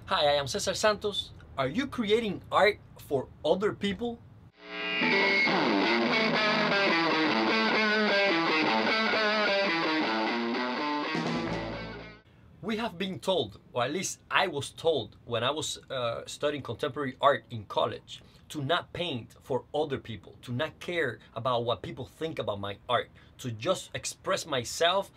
Hi, I am Cesar Santos. Are you creating art for other people? We have been told, or at least I was told when I was studying contemporary art in college, to not paint for other people, to not care about what people think about my art, to just express myself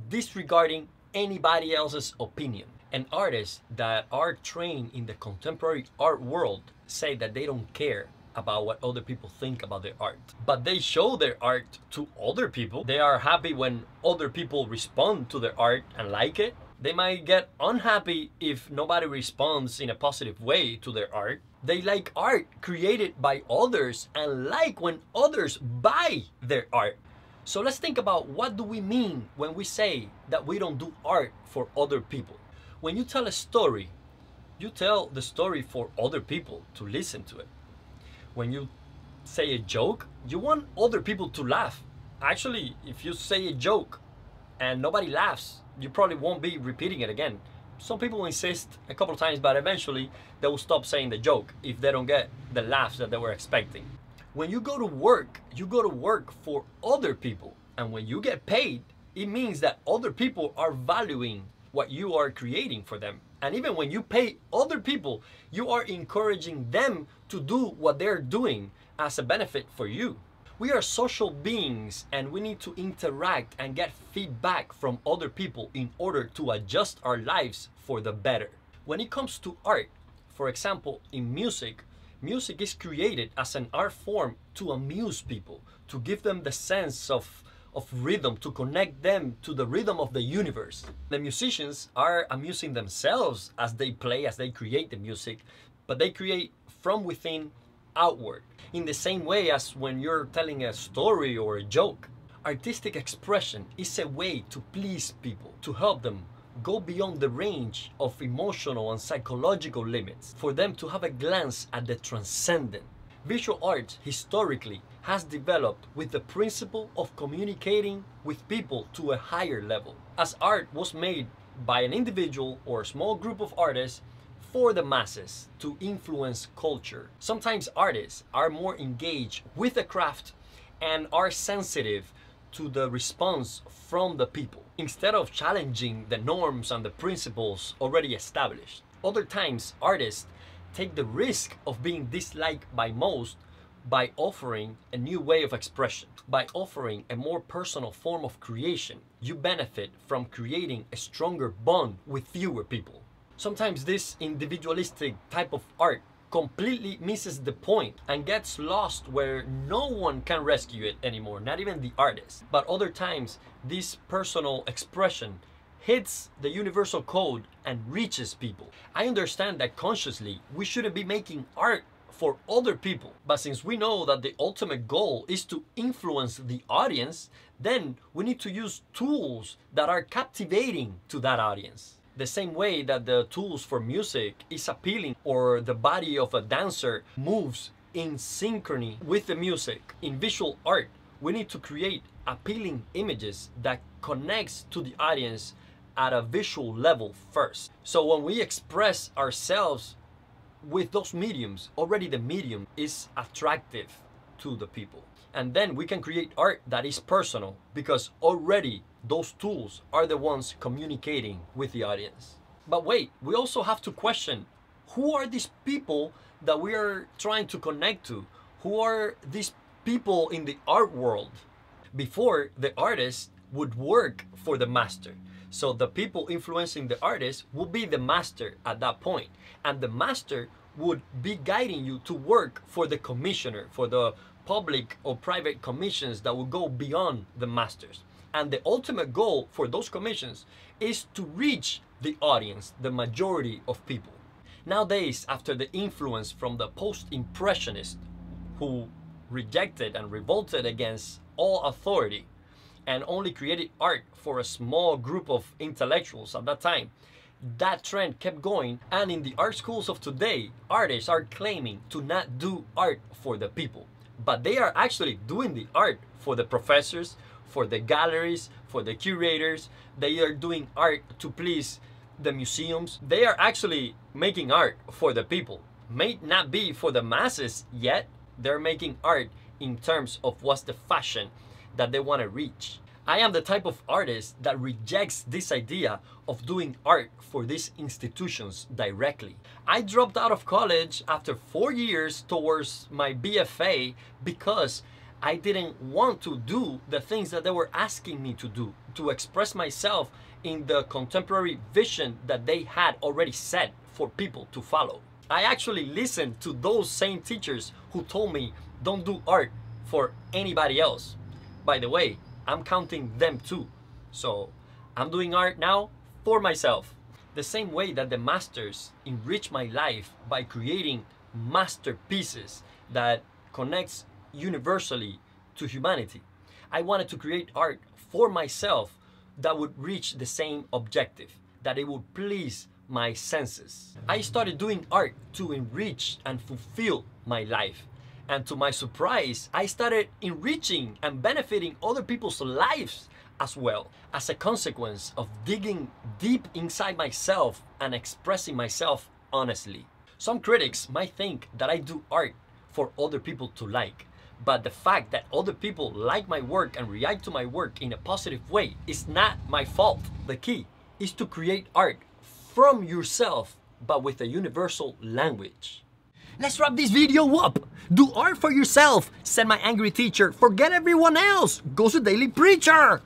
disregarding anybody else's opinion. And artists that are trained in the contemporary art world say that they don't care about what other people think about their art. But they show their art to other people. They are happy when other people respond to their art and like it. They might get unhappy if nobody responds in a positive way to their art. They like art created by others and like when others buy their art. So let's think about, what do we mean when we say that we don't do art for other people? When you tell a story, you tell the story for other people to listen to it. When you say a joke, you want other people to laugh. Actually, if you say a joke and nobody laughs, you probably won't be repeating it again. Some people insist a couple of times, but eventually they will stop saying the joke if they don't get the laughs that they were expecting. When you go to work for other people. And when you get paid, it means that other people are valuing what you are creating for them. And even when you pay other people, you are encouraging them to do what they're doing as a benefit for you. We are social beings and we need to interact and get feedback from other people in order to adjust our lives for the better. When it comes to art, for example, in music, music is created as an art form to amuse people, to give them the sense of rhythm, to connect them to the rhythm of the universe. The musicians are amusing themselves as they play, as they create the music, but they create from within outward. In the same way as when you're telling a story or a joke, artistic expression is a way to please people, to help them go beyond the range of emotional and psychological limits, for them to have a glance at the transcendent. Visual art historically has developed with the principle of communicating with people to a higher level, as art was made by an individual or a small group of artists for the masses to influence culture. Sometimes artists are more engaged with the craft and are sensitive to the response from the people, instead of challenging the norms and the principles already established. Other times, artists take the risk of being disliked by most by offering a new way of expression, by offering a more personal form of creation. You benefit from creating a stronger bond with fewer people. Sometimes this individualistic type of art completely misses the point and gets lost where no one can rescue it anymore, not even the artist. But other times, this personal expression hits the universal code and reaches people. I understand that consciously we shouldn't be making art for other people, but since we know that the ultimate goal is to influence the audience, then we need to use tools that are captivating to that audience. The same way that the tools for music is appealing, or the body of a dancer moves in synchrony with the music. In visual art, we need to create appealing images that connects to the audience at a visual level first. So when we express ourselves with those mediums, already the medium is attractive to the people. And then we can create art that is personal, because already those tools are the ones communicating with the audience. But wait, we also have to question, who are these people that we are trying to connect to? Who are these people in the art world? Before, the artist would work for the master. So the people influencing the artist would be the master at that point. And the master would be guiding you to work for the commissioner, for the public or private commissions that will go beyond the masters. And the ultimate goal for those commissions is to reach the audience, the majority of people. Nowadays, after the influence from the post-impressionists who rejected and revolted against all authority and only created art for a small group of intellectuals at that time, that trend kept going, and in the art schools of today, artists are claiming to not do art for the people, but they are actually doing the art for the professors, for the galleries, for the curators. They are doing art to please the museums, they are actually making art for the people. May not be for the masses yet. They're making art in terms of what's the fashion that they want to reach. I am the type of artist that rejects this idea of doing art for these institutions directly. I dropped out of college after 4 years towards my BFA because I didn't want to do the things that they were asking me to do, to express myself in the contemporary vision that they had already set for people to follow. I actually listened to those same teachers who told me, don't do art for anybody else. By the way, I'm counting them too. So I'm doing art now for myself. The same way that the masters enrich my life by creating masterpieces that connects universally to humanity. I wanted to create art for myself that would reach the same objective, that it would please my senses. I started doing art to enrich and fulfill my life. And to my surprise, I started enriching and benefiting other people's lives as well, as a consequence of digging deep inside myself and expressing myself honestly. Some critics might think that I do art for other people to like, but the fact that other people like my work and react to my work in a positive way is not my fault. The key is to create art from yourself, but with a universal language. Let's wrap this video up. Do art for yourself. Said my angry teacher. Forget everyone else. Go to Daily Preacher.